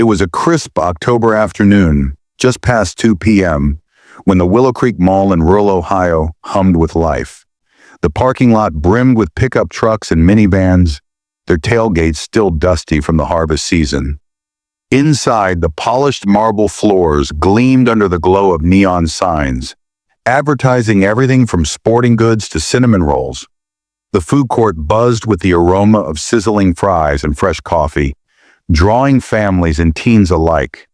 It was a crisp October afternoon, just past 2 p.m., when the Willow Creek Mall in rural Ohio hummed with life. The parking lot brimmed with pickup trucks and minivans, their tailgates still dusty from the harvest season. Inside, the polished marble floors gleamed under the glow of neon signs, advertising everything from sporting goods to cinnamon rolls. The food court buzzed with the aroma of sizzling fries and fresh coffee, drawing families and teens alike.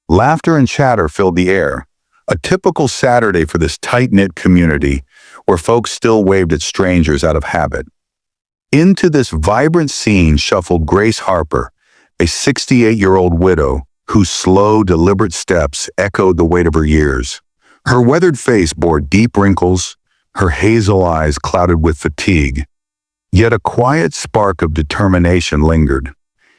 Laughter and chatter filled the air, a typical Saturday for this tight-knit community where folks still waved at strangers out of habit. Into this vibrant scene shuffled Grace Harper, a 68-year-old widow whose slow, deliberate steps echoed the weight of her years. Her weathered face bore deep wrinkles, her hazel eyes clouded with fatigue. Yet a quiet spark of determination lingered.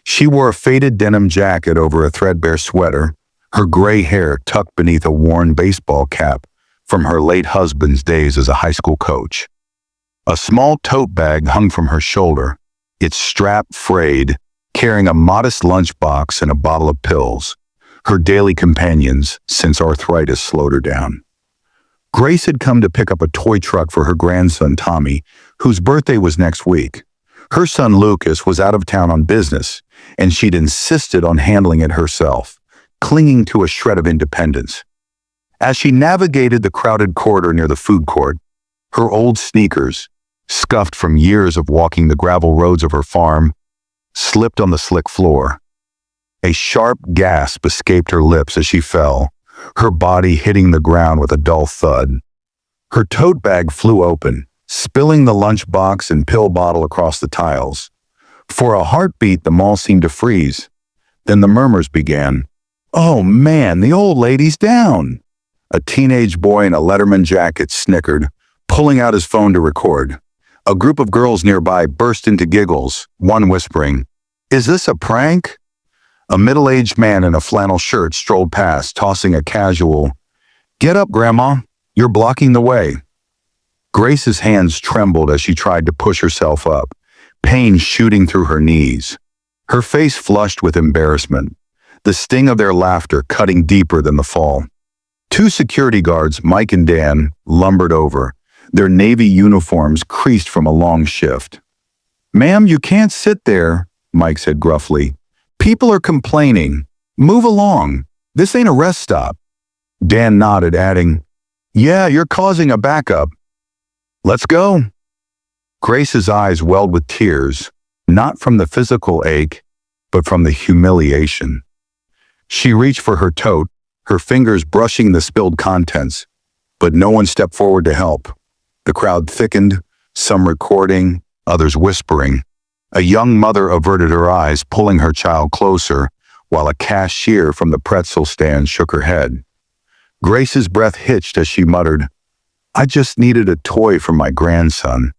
She wore a faded denim jacket over a threadbare sweater, her gray hair tucked beneath a worn baseball cap from her late husband's days as a high school coach. A small tote bag hung from her shoulder, its strap frayed, carrying a modest lunchbox and a bottle of pills, her daily companions since arthritis slowed her down. Grace had come to pick up a toy truck for her grandson Tommy, whose birthday was next week. Her son Lucas was out of town on business, and she'd insisted on handling it herself, clinging to a shred of independence. As she navigated the crowded corridor near the food court, her old sneakers, scuffed from years of walking the gravel roads of her farm, slipped on the slick floor. A sharp gasp escaped her lips as she fell, her body hitting the ground with a dull thud. Her tote bag flew open, spilling the lunchbox and pill bottle across the tiles. For a heartbeat, the mall seemed to freeze. Then the murmurs began. "Oh man, the old lady's down!" A teenage boy in a Letterman jacket snickered, pulling out his phone to record. A group of girls nearby burst into giggles, one whispering, "Is this a prank?" A middle-aged man in a flannel shirt strolled past, tossing a casual, "Get up, Grandma, you're blocking the way." Grace's hands trembled as she tried to push herself up, pain shooting through her knees. Her face flushed with embarrassment, the sting of their laughter cutting deeper than the fall. Two security guards, Mike and Dan, lumbered over, their navy uniforms creased from a long shift. "Ma'am, you can't sit there," Mike said gruffly. "People are complaining. Move along. This ain't a rest stop." Dan nodded, adding, "Yeah, you're causing a backup. Let's go." Grace's eyes welled with tears, not from the physical ache, but from the humiliation. She reached for her tote, her fingers brushing the spilled contents, but no one stepped forward to help. The crowd thickened, some recording, others whispering. A young mother averted her eyes, pulling her child closer, while a cashier from the pretzel stand shook her head. Grace's breath hitched as she muttered, "I just needed a toy for my grandson."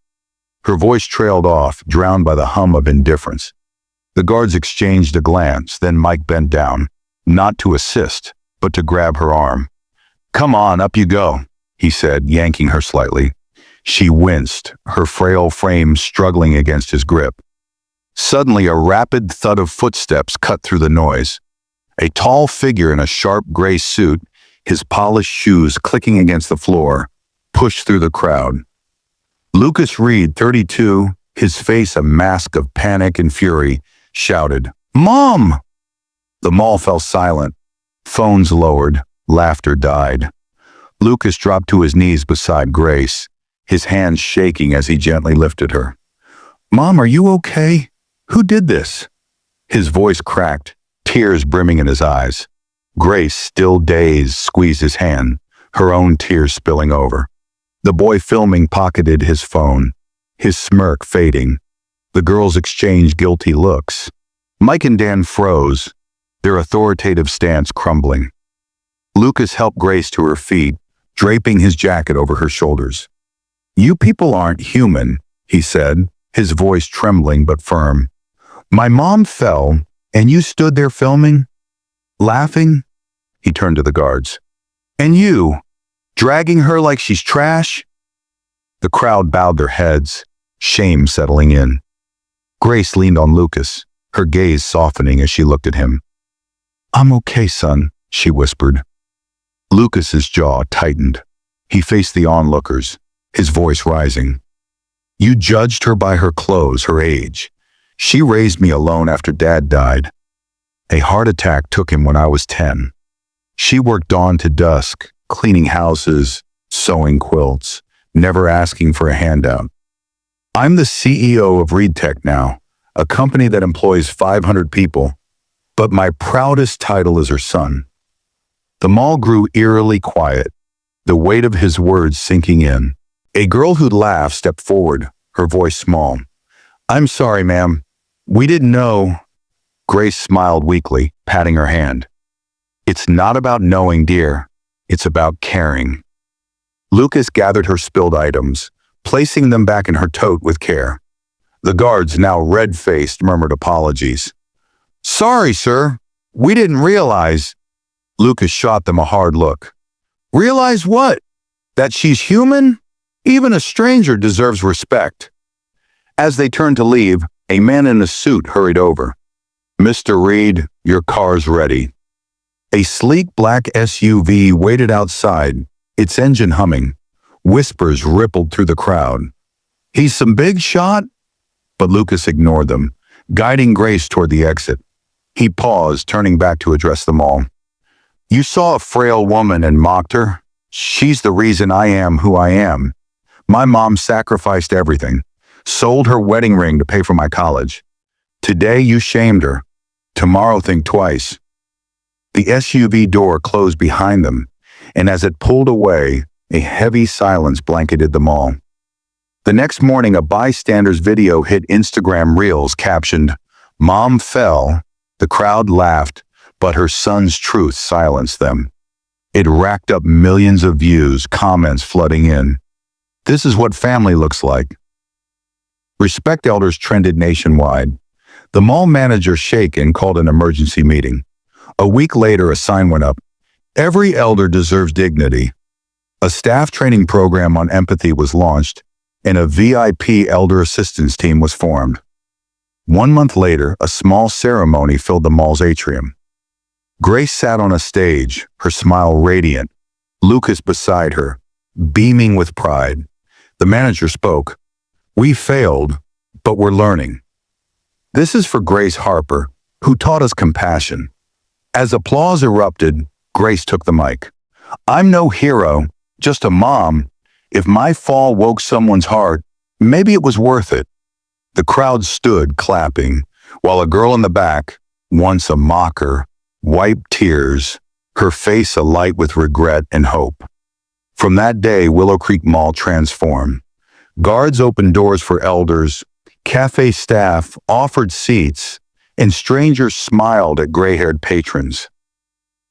Her voice trailed off, drowned by the hum of indifference. The guards exchanged a glance, then Mike bent down, not to assist, but to grab her arm. "Come on, up you go," he said, yanking her slightly. She winced, her frail frame struggling against his grip. Suddenly, a rapid thud of footsteps cut through the noise. A tall figure in a sharp gray suit, his polished shoes clicking against the floor, pushed through the crowd. Lucas Reed, 32, his face a mask of panic and fury, shouted, "Mom!" The mall fell silent. Phones lowered. Laughter died. Lucas dropped to his knees beside Grace, his hands shaking as he gently lifted her. "Mom, are you okay? Who did this?" His voice cracked, tears brimming in his eyes. Grace, still dazed, squeezed his hand, her own tears spilling over. The boy filming pocketed his phone, his smirk fading. The girls exchanged guilty looks. Mike and Dan froze, their authoritative stance crumbling. Lucas helped Grace to her feet, draping his jacket over her shoulders. "You people aren't human," he said, his voice trembling but firm. "My mom fell, and you stood there filming? Laughing?" He turned to the guards. "And you, dragging her like she's trash?" The crowd bowed their heads, shame settling in. Grace leaned on Lucas, her gaze softening as she looked at him. "I'm okay, son," she whispered. Lucas's jaw tightened. He faced the onlookers, his voice rising. "You judged her by her clothes, her age. She raised me alone after Dad died. A heart attack took him when I was 10. She worked dawn to dusk, cleaning houses, sewing quilts, never asking for a handout. I'm the CEO of ReadTech now, a company that employs 500 people, but my proudest title is her son." The mall grew eerily quiet, the weight of his words sinking in. A girl who'd laughed stepped forward, her voice small. "I'm sorry, ma'am. We didn't know." Grace smiled weakly, patting her hand. "It's not about knowing, dear. It's about caring." Lucas gathered her spilled items, placing them back in her tote with care. The guards, now red-faced, murmured apologies. "Sorry, sir. We didn't realize." Lucas shot them a hard look. "Realize what? That she's human? Even a stranger deserves respect." As they turned to leave, a man in a suit hurried over. "Mr. Reed, your car's ready." A sleek black SUV waited outside, its engine humming. Whispers rippled through the crowd. "He's some big shot?" But Lucas ignored them, guiding Grace toward the exit. He paused, turning back to address them all. "You saw a frail woman and mocked her? She's the reason I am who I am. My mom sacrificed everything, sold her wedding ring to pay for my college. Today you shamed her. Tomorrow think twice." The SUV door closed behind them, and as it pulled away, a heavy silence blanketed the mall. The next morning, a bystander's video hit Instagram Reels captioned, "Mom fell." The crowd laughed, but her son's truth silenced them. It racked up millions of views, comments flooding in. "This is what family looks like." Respect elders trended nationwide. The mall manager shaken called an emergency meeting. A week later, a sign went up. "Every elder deserves dignity." A staff training program on empathy was launched, and a VIP elder assistance team was formed. 1 month later, a small ceremony filled the mall's atrium. Grace sat on a stage, her smile radiant, Lucas beside her, beaming with pride. The manager spoke. "We failed, but we're learning." This is for Grace Harper, who taught us compassion. As applause erupted, Grace took the mic. "I'm no hero, just a mom. If my fall woke someone's heart, maybe it was worth it." The crowd stood clapping, while a girl in the back, once a mocker, wiped tears, her face alight with regret and hope. From that day, Willow Creek Mall transformed. Guards opened doors for elders, cafe staff offered seats, and strangers smiled at gray-haired patrons.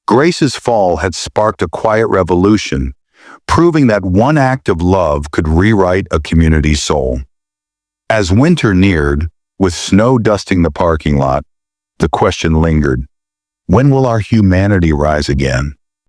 Grace's fall had sparked a quiet revolution, proving that one act of love could rewrite a community's soul. As winter neared, with snow dusting the parking lot, the question lingered, when will our humanity rise again?